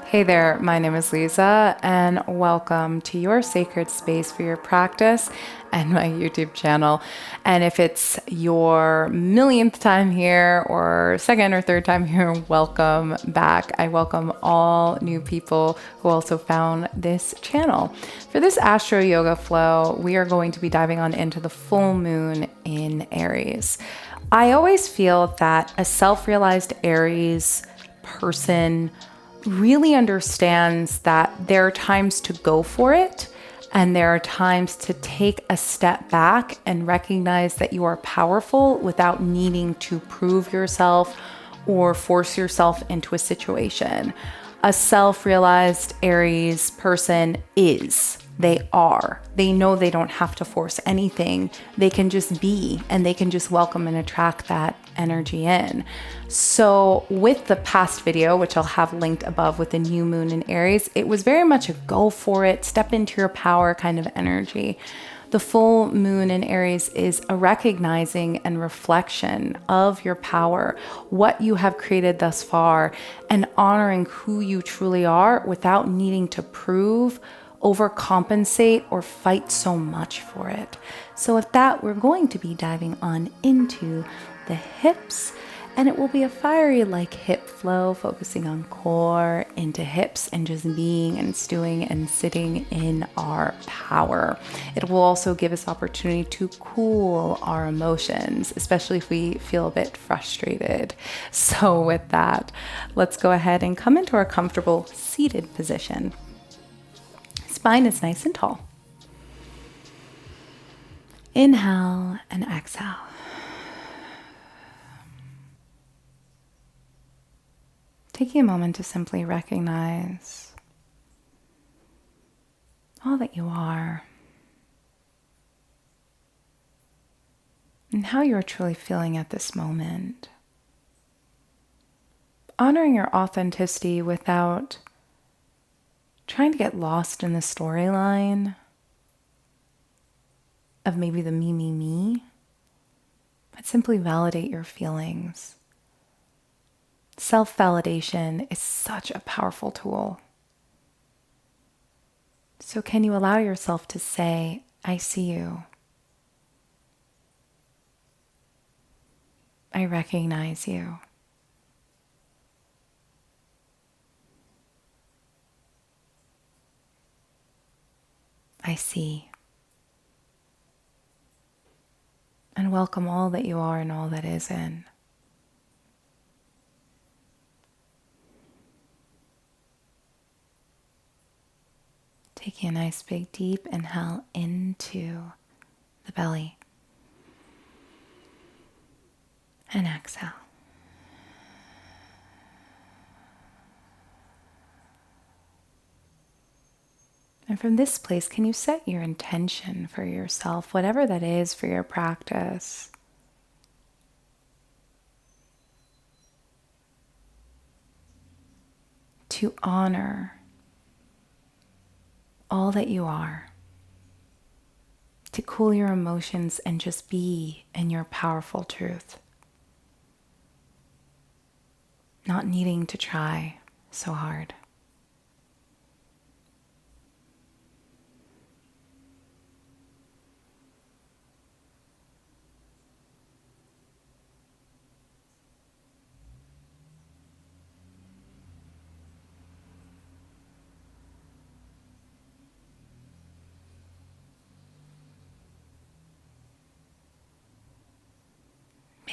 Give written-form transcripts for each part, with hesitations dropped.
Hey there, my name is Liza, and welcome to your sacred space for your practice and my YouTube channel. And if it's your millionth time here, or second or third time here, welcome back. I welcome all new people who also found this channel. For this Astro Yoga flow, we are going to be diving on into the full moon in Aries. I always feel that a self-realized Aries person really understands that there are times to go for it and there are times to take a step back and recognize that you are powerful without needing to prove yourself or force yourself into a situation. A self-realized Aries person is. They are. They know they don't have to force anything. They can just be, and they can just welcome and attract that energy in. So with the past video, which I'll have linked above with the new moon in Aries, it was very much a go for it, step into your power kind of energy. The full moon in Aries is a recognizing and reflection of your power, what you have created thus far, and honoring who you truly are without needing to prove, overcompensate, or fight so much for it. So with that, we're going to be diving on into the hips, and it will be a fiery like hip flow, focusing on core into hips and just being and stewing and sitting in our power. It will also give us opportunity to cool our emotions, especially if we feel a bit frustrated. So with that, let's go ahead and come into our comfortable seated position. Spine is nice and tall. Inhale and exhale. Taking a moment to simply recognize all that you are and how you're truly feeling at this moment. Honoring your authenticity without trying to get lost in the storyline of maybe the me, but simply validate your feelings. Self-validation is such a powerful tool. So can you allow yourself to say, I see you. I recognize you. I see. And welcome all that you are and all that is in. Taking a nice big deep inhale into the belly. And exhale. And from this place, can you set your intention for yourself, whatever that is for your practice? To honor all that you are, to cool your emotions and just be in your powerful truth, not needing to try so hard.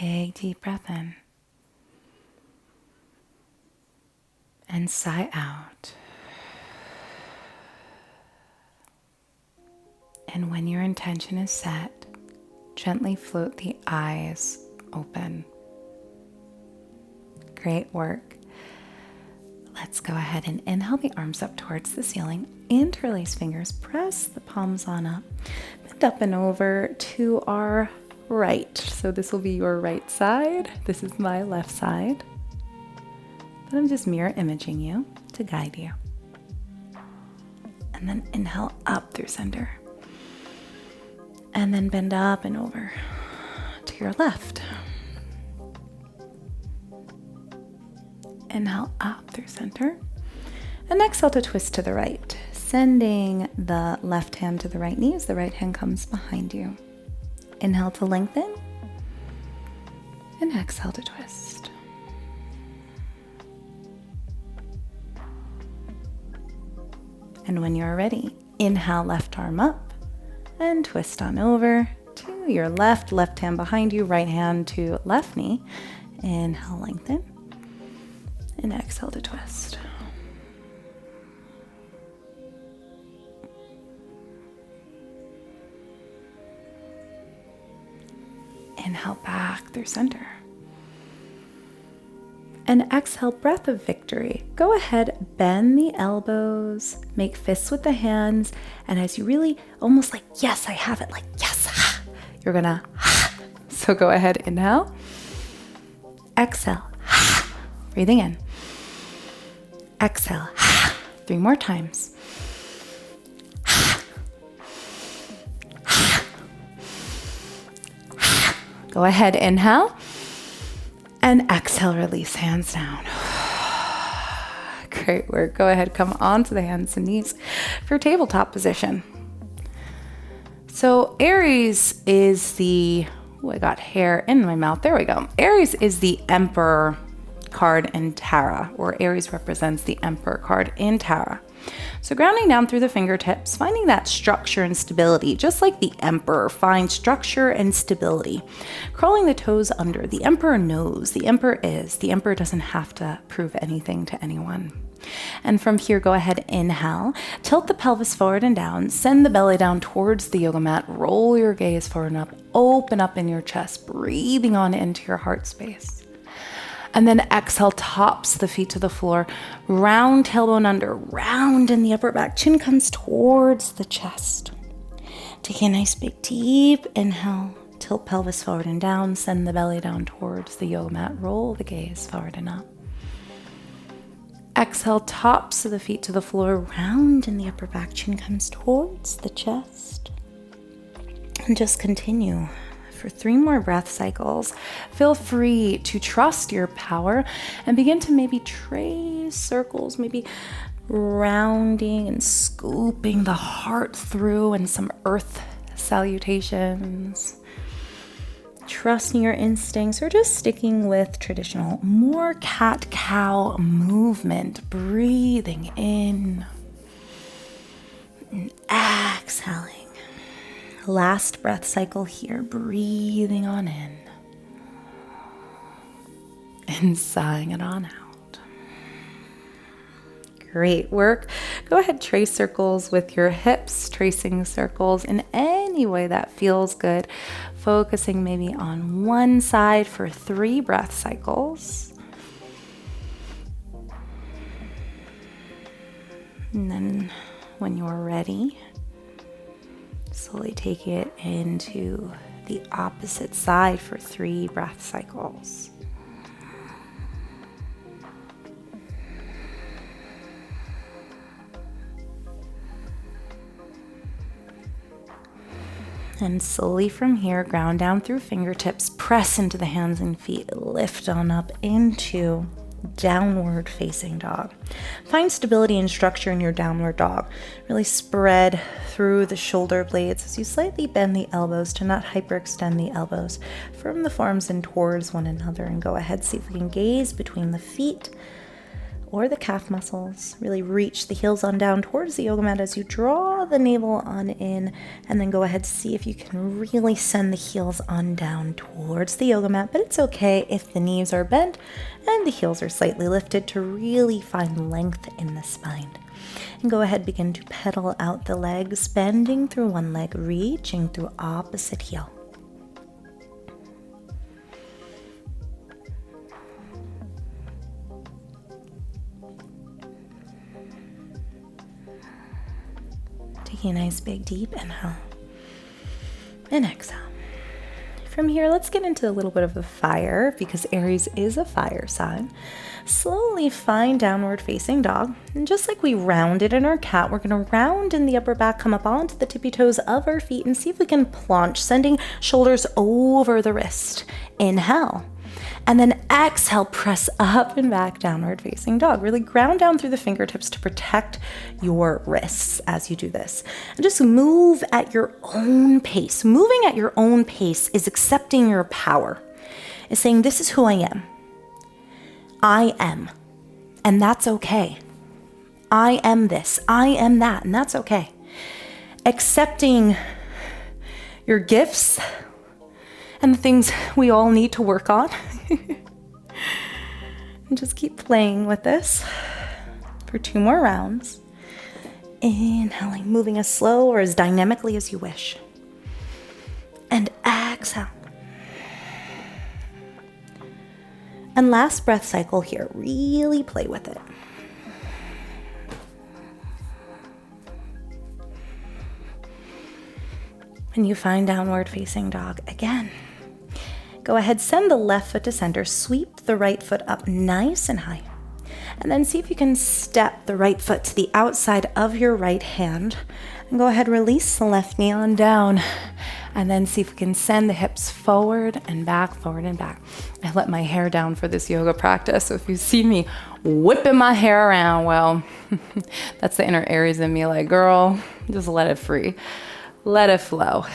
Big deep breath in and sigh out. And when your intention is set, gently float the eyes open. Great work. Let's go ahead and inhale the arms up towards the ceiling. Interlace fingers, press the palms on up. Bend up and over to our right. So this will be your right side. This is my left side. But I'm just mirror imaging you to guide you. And then inhale up through center. And then bend up and over to your left. Inhale up through center. And exhale to twist to the right, sending the left hand to the right knee as the right hand comes behind you. Inhale to lengthen, and exhale to twist. And when you're ready, inhale left arm up and twist on over to your left hand behind you, right hand to left knee. Inhale, lengthen, and exhale to twist. Inhale back through center. And exhale, breath of victory. Go ahead, bend the elbows, make fists with the hands, and as you really almost like, yes, I have it, like, yes, you're gonna, so go ahead, inhale, exhale, breathing in, exhale, 3 more times. Go ahead, inhale, and exhale, release hands down. Great work. Go ahead, come onto the hands and knees for tabletop position. So Aries is the, I got hair in my mouth. There we go. Aries is the Emperor card in Tarot, or Aries represents the Emperor card in Tarot. So grounding down through the fingertips, finding that structure and stability, just like the Emperor finds structure and stability. Crawling the toes under. The Emperor knows, the Emperor is. The Emperor doesn't have to prove anything to anyone. And from here, go ahead, inhale, tilt the pelvis forward and down, send the belly down towards the yoga mat, roll your gaze forward and up, open up in your chest, breathing on into your heart space. And then exhale, tops the feet to the floor, round tailbone under, round in the upper back, chin comes towards the chest. Take a nice big deep inhale, tilt pelvis forward and down, send the belly down towards the yoga mat, roll the gaze forward and up. Exhale, tops of the feet to the floor, round in the upper back, chin comes towards the chest. And just continue for 3 more breath cycles. Feel free to trust your power and begin to maybe trace circles, maybe rounding and scooping the heart through and some earth salutations. Trusting your instincts or just sticking with traditional, more cat-cow movement, breathing in and exhaling. Last breath cycle here, breathing on in and sighing it on out. Great work. Go ahead, trace circles with your hips, tracing circles in any way that feels good. Focusing maybe on one side for 3 breath cycles. And then when you're ready, slowly take it into the opposite side for 3 breath cycles. And slowly from here, ground down through fingertips, press into the hands and feet, lift on up into downward facing dog. Find stability and structure in your downward dog. Really spread through the shoulder blades as you slightly bend the elbows to not hyperextend the elbows from the forearms and towards one another. And go ahead, see if we can gaze between the feet or the calf muscles. Really reach the heels on down towards the yoga mat as you draw the navel on in, and then go ahead, see if you can really send the heels on down towards the yoga mat. But it's okay if the knees are bent and the heels are slightly lifted to really find length in the spine. And go ahead, begin to pedal out the legs, bending through one leg, reaching through opposite heel. Taking a nice big deep inhale and exhale. From here, let's get into a little bit of the fire because Aries is a fire sign. Slowly find downward facing dog. And just like we rounded in our cat, we're going to round in the upper back, come up onto the tippy toes of our feet and see if we can planche, sending shoulders over the wrist. Inhale. And then exhale, press up and back, downward facing dog. Really ground down through the fingertips to protect your wrists as you do this. And just move at your own pace. Moving at your own pace is accepting your power. It's saying, this is who I am. I am. And that's okay. I am this. I am that. And that's okay. Accepting your gifts and the things we all need to work on. And just keep playing with this for 2 more rounds. Inhaling, moving as slow or as dynamically as you wish. And exhale. And last breath cycle here. Really play with it. And you find downward facing dog again. Go ahead, send the left foot to center, sweep the right foot up nice and high. And then see if you can step the right foot to the outside of your right hand. And go ahead, release the left knee on down. And then see if we can send the hips forward and back, forward and back. I let my hair down for this yoga practice. So if you see me whipping my hair around, well, that's the inner Aries in me, like, girl, just let it free. Let it flow.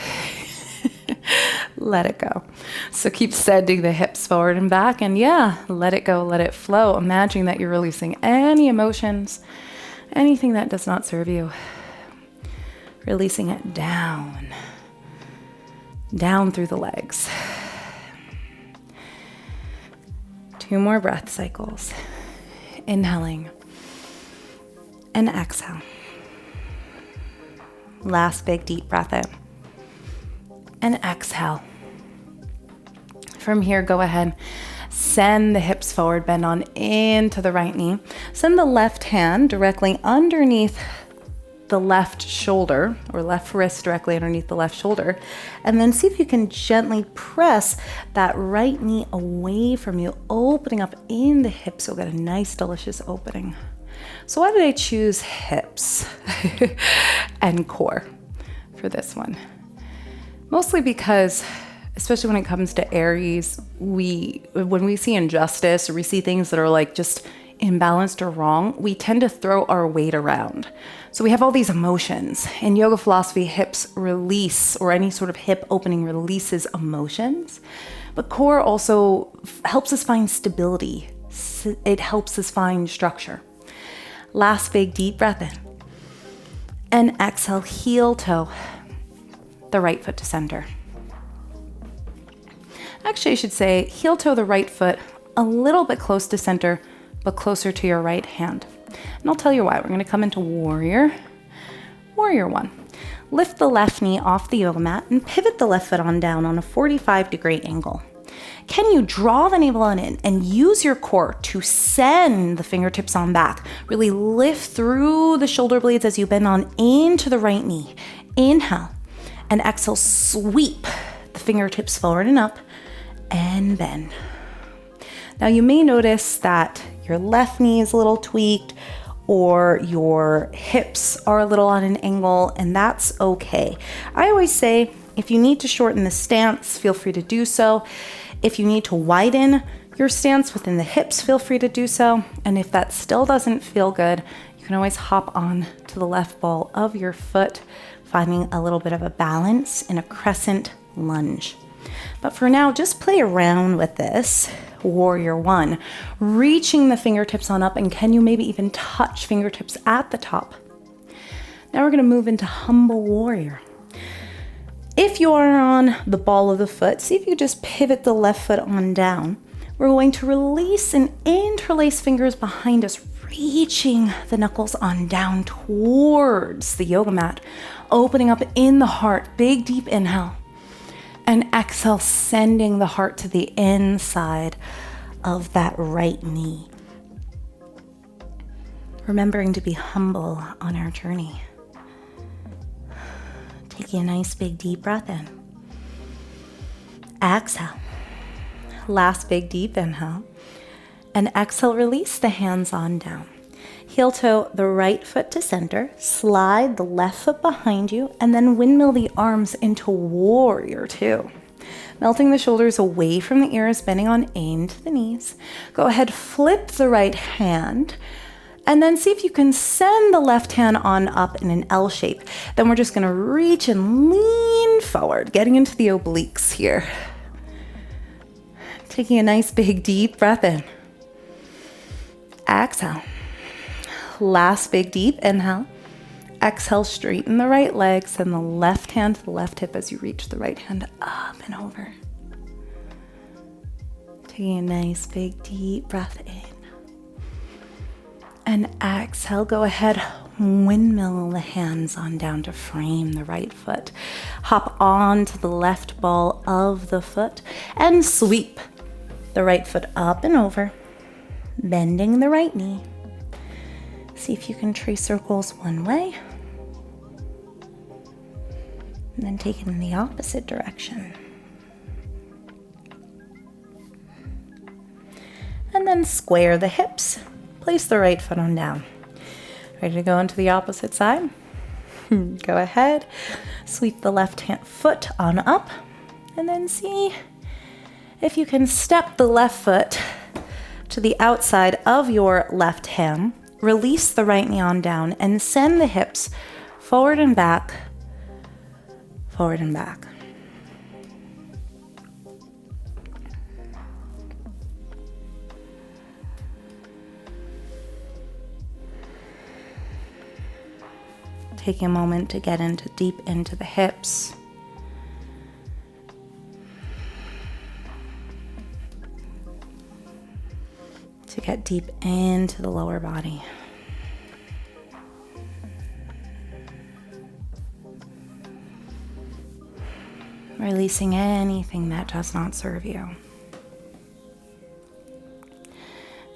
Let it go. So keep sending the hips forward and back, and yeah, let it go, let it flow. Imagine that you're releasing any emotions, anything that does not serve you. Releasing it down through the legs. 2 more breath cycles. Inhaling and exhale. Last big deep breath in and exhale. From here, go ahead, send the hips forward, bend on into the right knee. Send the left hand directly underneath the left shoulder, or left wrist directly underneath the left shoulder. And then see if you can gently press that right knee away from you, opening up in the hips. You'll get a nice, delicious opening. So why did I choose hips and core for this one? Mostly because, especially when it comes to Aries, when we see injustice or we see things that are like just imbalanced or wrong, we tend to throw our weight around. So we have all these emotions. In yoga philosophy, hips release, or any sort of hip opening releases emotions. But core also helps us find stability. It helps us find structure. Last big deep breath in. And exhale, heel toe, the right foot to center. Actually, I should say heel toe the right foot a little bit close to center, but closer to your right hand. And I'll tell you why. We're going to come into warrior 1. Lift the left knee off the yoga mat and pivot the left foot on down on a 45-degree angle. Can you draw the navel on in and use your core to send the fingertips on back? Really lift through the shoulder blades as you bend on into the right knee. Inhale and exhale, sweep the fingertips forward and up and bend. Now you may notice that your left knee is a little tweaked or your hips are a little on an angle, and that's okay. I always say if you need to shorten the stance, feel free to do so. If you need to widen your stance within the hips, feel free to do so. And if that still doesn't feel good, you can always hop on to the left ball of your foot, finding a little bit of a balance in a crescent lunge. But for now, just play around with this. Warrior 1, reaching the fingertips on up, and can you maybe even touch fingertips at the top? Now we're going to move into humble warrior. If you are on the ball of the foot, see if you just pivot the left foot on down. We're going to release and interlace fingers behind us, reaching the knuckles on down towards the yoga mat, opening up in the heart. Big deep inhale. And exhale, sending the heart to the inside of that right knee. Remembering to be humble on our journey. Taking a nice big deep breath in. Exhale. Last big deep inhale. And exhale, release the hands on down. Heel toe the right foot to center, slide the left foot behind you, and then windmill the arms into warrior 2. melting the shoulders away from the ears, bending on into the knees. Go ahead, flip the right hand, and then see if you can send the left hand on up in an L shape. Then we're just gonna reach and lean forward, getting into the obliques here. Taking a nice big deep breath in. Exhale. Last big deep inhale. Exhale, straighten the right leg, send the left hand to the left hip as you reach the right hand up and over. Taking a nice big deep breath in. And exhale, go ahead, windmill the hands on down to frame the right foot. Hop onto the left ball of the foot and sweep the right foot up and over, bending the right knee. See if you can trace circles one way, and then take it in the opposite direction. And then square the hips. Place the right foot on down. Ready to go into the opposite side? Go ahead, sweep the left hand foot on up, and then see if you can step the left foot to the outside of your left hand, release the right knee on down, and send the hips forward and back, forward and back. Taking a moment to get deep into the hips. To get deep into the lower body. Releasing anything that does not serve you.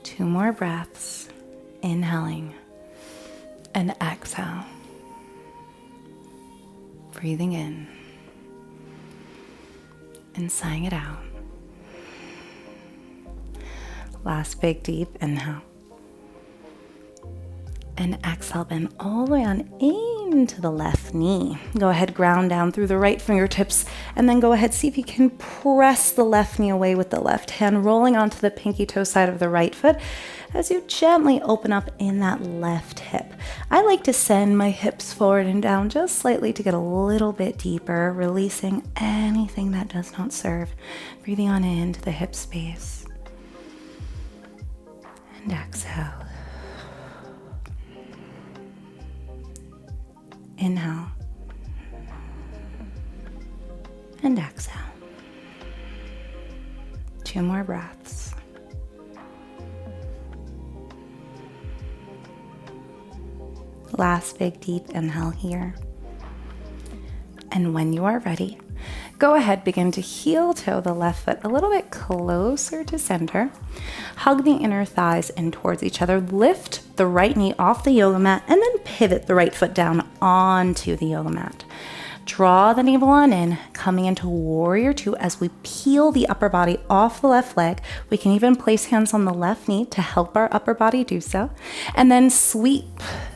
2 more breaths, inhaling and exhale. Breathing in and sighing it out. Last big deep inhale. And exhale, bend all the way on into the left knee. Go ahead, ground down through the right fingertips, and then go ahead, see if you can press the left knee away with the left hand, rolling onto the pinky toe side of the right foot as you gently open up in that left hip. I like to send my hips forward and down just slightly to get a little bit deeper, releasing anything that does not serve. Breathing on into the hip space. And exhale. Inhale. And exhale. 2 more breaths. Last big deep inhale here. And when you are ready, go ahead, begin to heel toe the left foot a little bit closer to center. Hug the inner thighs in towards each other. Lift the right knee off the yoga mat and then pivot the right foot down onto the yoga mat. Draw the navel on in, coming into warrior 2 as we peel the upper body off the left leg. We can even place hands on the left knee to help our upper body do so. And then sweep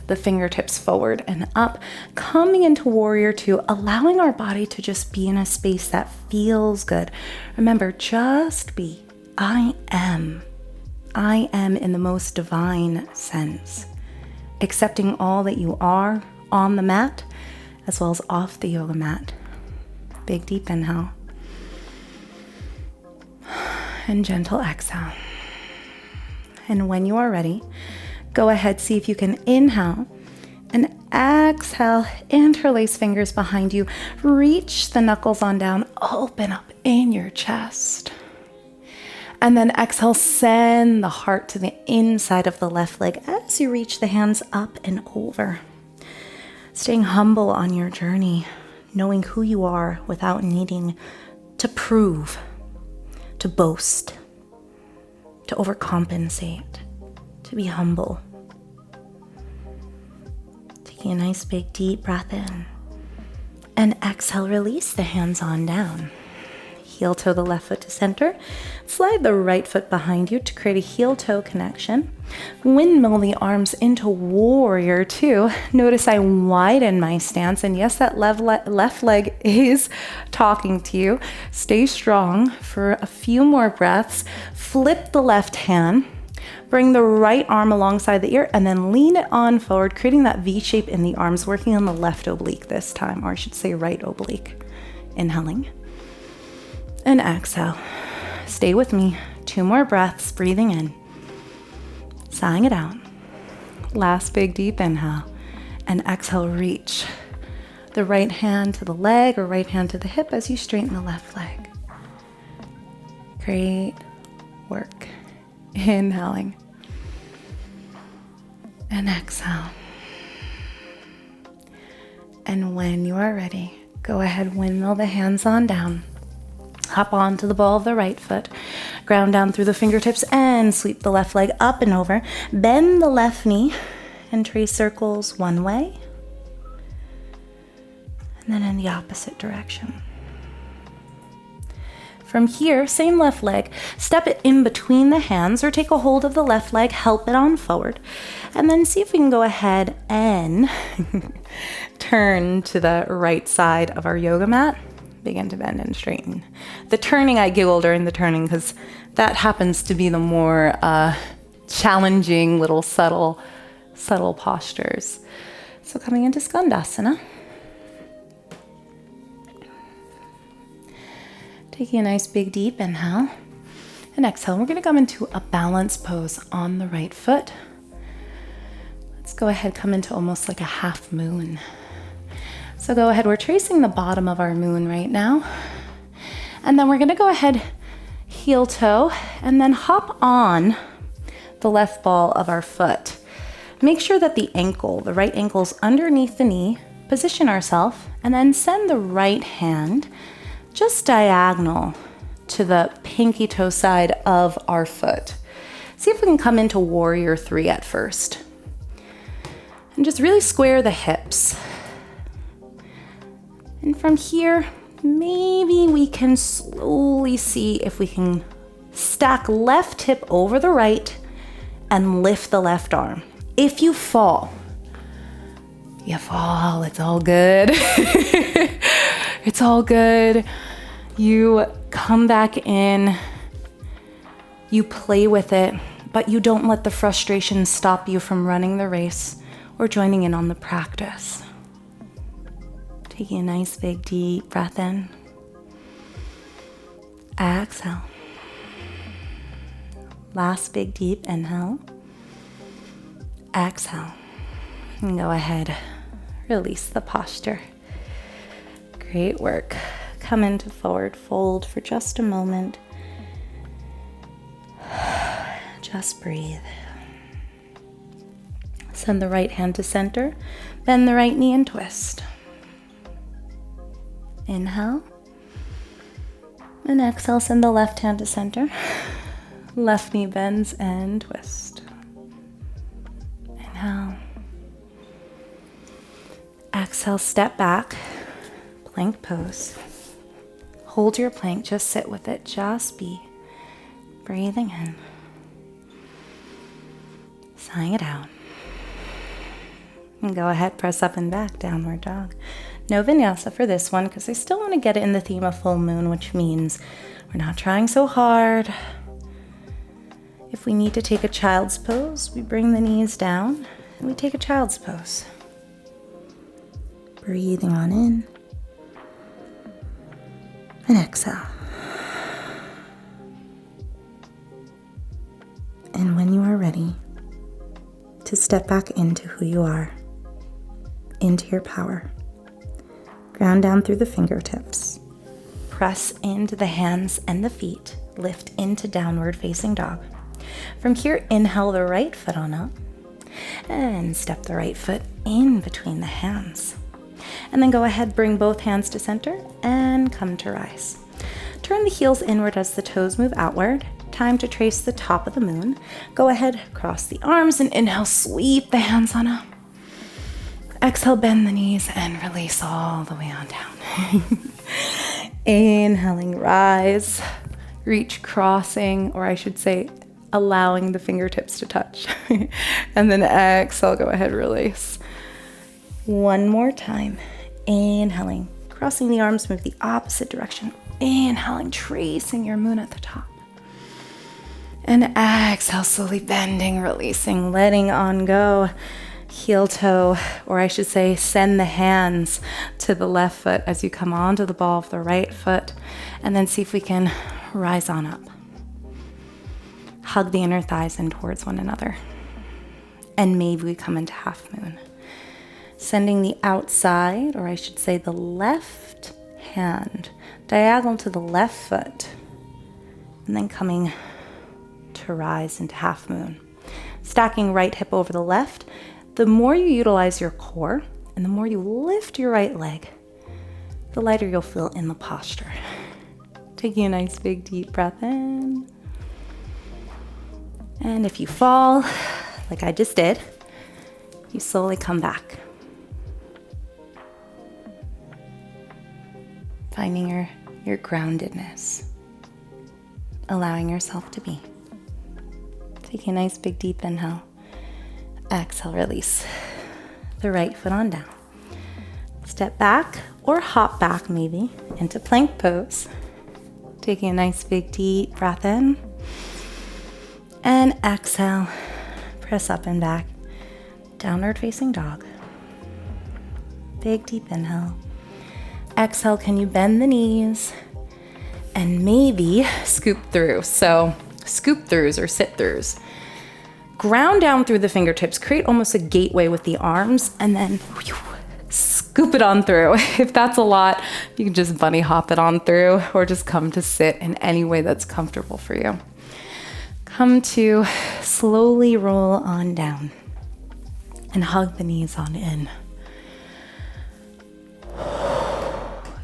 the fingertips forward and up, coming into warrior 2, allowing our body to just be in a space that feels good. Remember, just be. I am. I am in the most divine sense. Accepting all that you are on the mat, as well as off the yoga mat. Big deep inhale. And gentle exhale. And when you are ready, go ahead, see if you can inhale and exhale. Interlace fingers behind you. Reach the knuckles on down. Open up in your chest. And then exhale, send the heart to the inside of the left leg as you reach the hands up and over. Staying humble on your journey, knowing who you are without needing to prove, to boast, to overcompensate, to be humble. Taking a nice big deep breath in. And exhale, release the hands on down. Heel toe the left foot to center. Slide the right foot behind you to create a heel toe connection. Windmill the arms into warrior two. Notice I widen my stance, and yes, that left leg is talking to you. Stay strong for a few more breaths. Flip the left hand. Bring the right arm alongside the ear and then lean it on forward, creating that V shape in the arms, working on the left oblique this time, or I should say right oblique. Inhaling and exhale. Stay with me. 2 more breaths, breathing in, sighing it out. Last big deep inhale and exhale, reach the right hand to the leg or right hand to the hip as you straighten the left leg. Great work. Inhaling and exhale. And when you are ready, go ahead, windmill the hands on down. Hop onto the ball of the right foot. Ground down through the fingertips and sweep the left leg up and over. Bend the left knee and trace circles one way and then in the opposite direction. From here, same left leg, step it in between the hands or take a hold of the left leg, help it on forward, and then see if we can go ahead and turn to the right side of our yoga mat. Begin to bend and straighten. The turning, I giggle during the turning because that happens to be the more challenging little subtle postures. So coming into Skandasana. Taking a nice big deep inhale and exhale. We're going to come into a balance pose on the right foot. Let's go ahead, come into almost like a half moon. So go ahead, we're tracing the bottom of our moon right now. And then we're going to go ahead, heel toe, and then hop on the left ball of our foot. Make sure that the ankle, the right ankle's underneath the knee. Position ourselves and then send the right hand just diagonal to the pinky toe side of our foot. See if we can come into warrior three at first. And just really square the hips. And from here, maybe we can slowly see if we can stack left hip over the right and lift the left arm. If you fall, it's all good. It's all good. You come back in, you play with it, but you don't let the frustration stop you from running the race or joining in on the practice. Taking a nice big deep breath in. Exhale. Last big deep inhale. Exhale. And go ahead, release the posture. Great work. Come into forward fold for just a moment. Just breathe. Send the right hand to center. Bend the right knee and twist. Inhale. And exhale, send the left hand to center. Left knee bends and twist. Inhale. Exhale, step back. Plank pose. Hold your plank, just sit with it, just be. Breathing in. Sighing it out. And go ahead, press up and back, downward dog. No vinyasa for this one because I still want to get it in the theme of full moon, which means we're not trying so hard. If we need to take a child's pose, we bring the knees down and we take a child's pose. Breathing on in. And exhale. And when you are ready to step back into who you are, into your power, ground down through the fingertips, press into the hands and the feet, lift into downward facing dog. From here, inhale the right foot on up and step the right foot in between the hands. And then go ahead, bring both hands to center and come to rise. Turn the heels inward as the toes move outward. Time to trace the top of the moon. Go ahead, cross the arms and inhale, sweep the hands on up. Exhale, bend the knees and release all the way on down. Inhaling, rise. Reach, crossing, or I should say, allowing the fingertips to touch. And then exhale, go ahead, release. One more time. Inhaling, crossing the arms, move the opposite direction. Inhaling, tracing your moon at the top. And exhale, slowly bending, releasing, letting on go. Heel toe, or I should say, send the hands to the left foot as you come onto the ball of the right foot. And then see if we can rise on up. Hug the inner thighs in towards one another. And maybe we come into half moon. Sending the outside, or I should say the left hand, diagonal to the left foot. And then coming to rise into half moon. Stacking right hip over the left. The more you utilize your core and the more you lift your right leg, the lighter you'll feel in the posture. Taking a nice big deep breath in. And if you fall, like I just did, you slowly come back. Finding your groundedness. Allowing yourself to be. Taking a nice big deep inhale. Exhale, release. The right foot on down. Step back or hop back maybe into plank pose. Taking a nice big deep breath in. And exhale, press up and back. Downward facing dog. Big deep inhale. Exhale, can you bend the knees? And maybe scoop through. So scoop throughs or sit throughs. Ground down through the fingertips. Create almost a gateway with the arms and then scoop it on through. If that's a lot, you can just bunny hop it on through or just come to sit in any way that's comfortable for you. Come to slowly roll on down and hug the knees on in.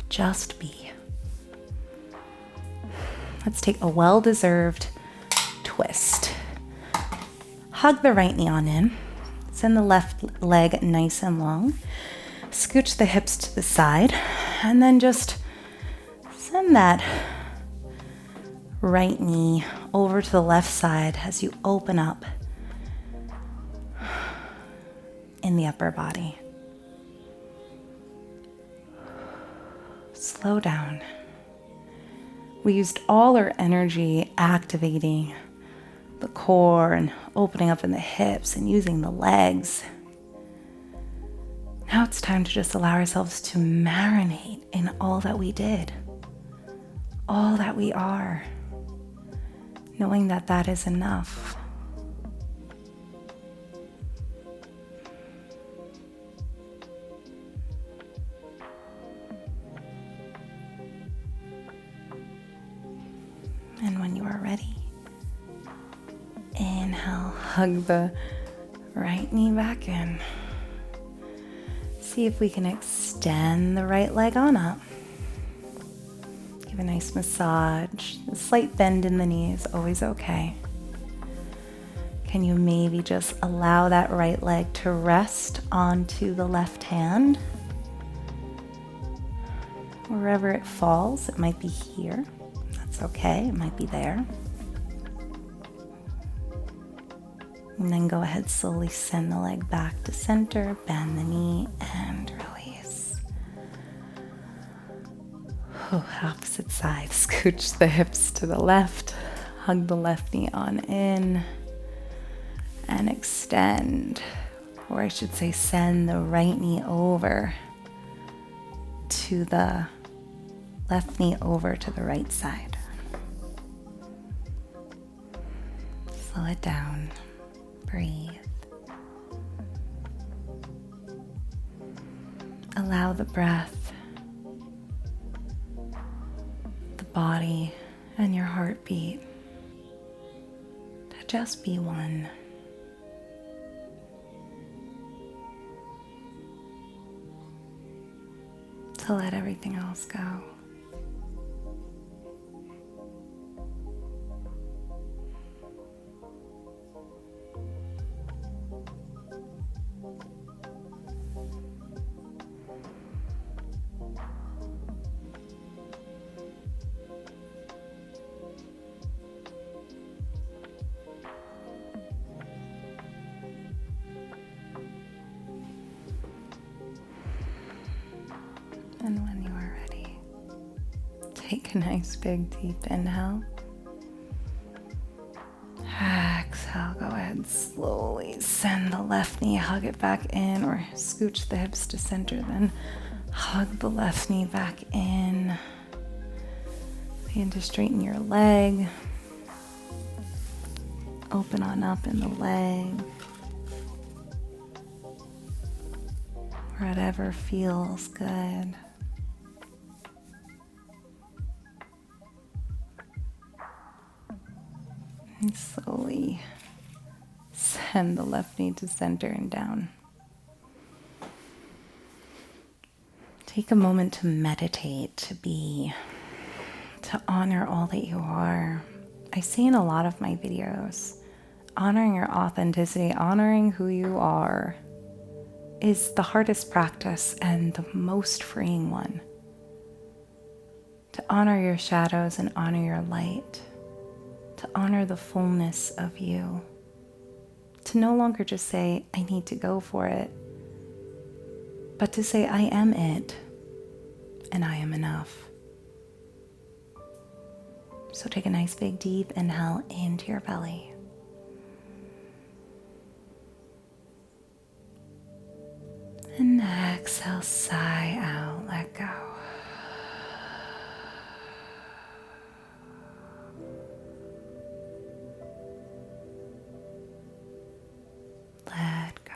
Just be. Let's take a well-deserved twist. Hug the right knee on in. Send the left leg nice and long. Scooch the hips to the side. And then just send that right knee over to the left side as you open up in the upper body. Slow down. We used all our energy activating the core and opening up in the hips and using the legs. Now it's time to just allow ourselves to marinate in all that we did, all that we are, knowing that that is enough. And when you are ready, inhale, hug the right knee back in. See if we can extend the right leg on up. Give a nice massage. A slight bend in the knee is always okay. Can you maybe just allow that right leg to rest onto the left hand? Wherever it falls, it might be here. That's okay, it might be there. And then go ahead, slowly send the leg back to center, bend the knee, and release. Opposite side, scooch the hips to the left, hug the left knee on in, and extend. Or I should say send the right knee over to the left knee over to the right side. Slow it down. Breathe. Allow the breath, the body, and your heartbeat to just be one. To let everything else go. And when you are ready, take a nice big deep inhale. Exhale, go ahead, slowly send the left knee, hug it back in, or scooch the hips to center, then hug the left knee back in. Begin to straighten your leg. Open on up in the leg. Whatever feels good. And slowly send the left knee to center and down. Take a moment to meditate, to be, to honor all that you are. I say in a lot of my videos, honoring your authenticity, honoring who you are, is the hardest practice and the most freeing one. To honor your shadows and honor your light. To honor the fullness of you. To no longer just say, I need to go for it, but to say, I am it, and I am enough. So take a nice big deep inhale into your belly. And exhale, sigh out, let go. Let go.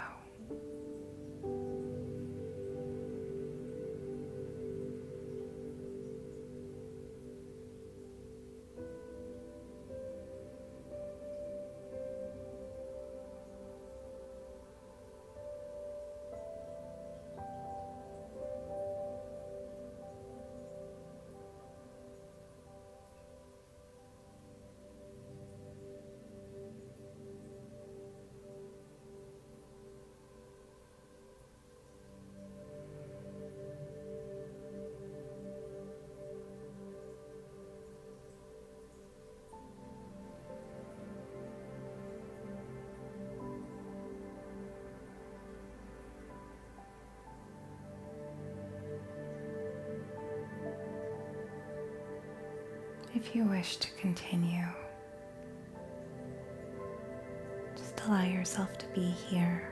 If you wish to continue, just allow yourself to be here.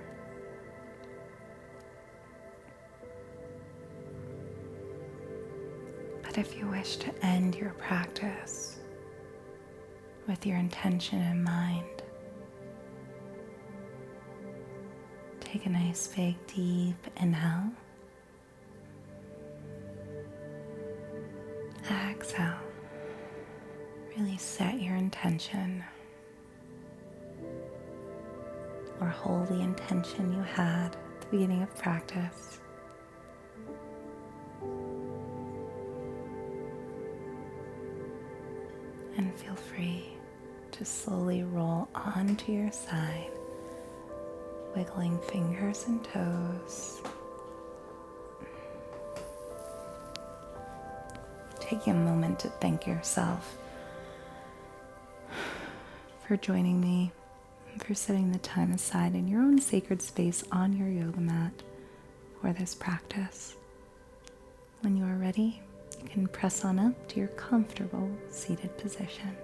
But if you wish to end your practice with your intention in mind, take a nice big deep inhale. Exhale. Really set your intention, or hold the intention you had at the beginning of practice. And feel free to slowly roll onto your side, wiggling fingers and toes. Taking a moment to thank yourself for joining me, and for setting the time aside in your own sacred space on your yoga mat for this practice. When you are ready, you can press on up to your comfortable seated position.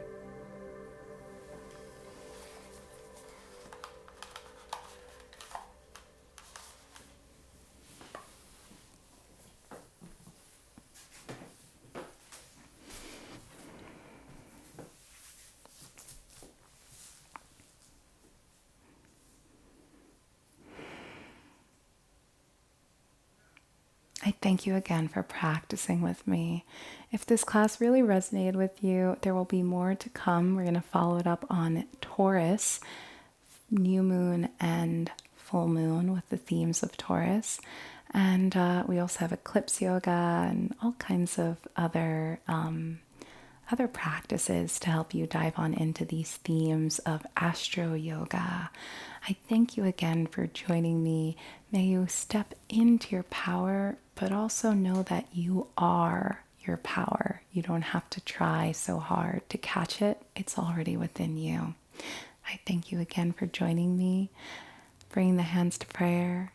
I thank you again for practicing with me. If this class really resonated with you, there will be more to come. We're going to follow it up on Taurus, new moon and full moon with the themes of Taurus. And we also have eclipse yoga and all kinds of other practices to help you dive on into these themes of Astro Yoga. I thank you again for joining me. May you step into your power, but also know that you are your power. You don't have to try so hard to catch it. It's already within you. I thank you again for joining me. Bring the hands to prayer,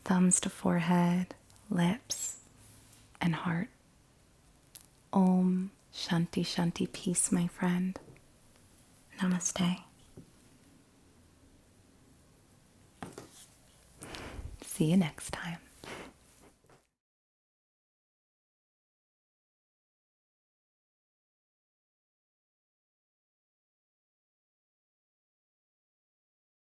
thumbs to forehead, lips, and heart. Om Shanti Shanti, peace, my friend. Namaste. See you next time.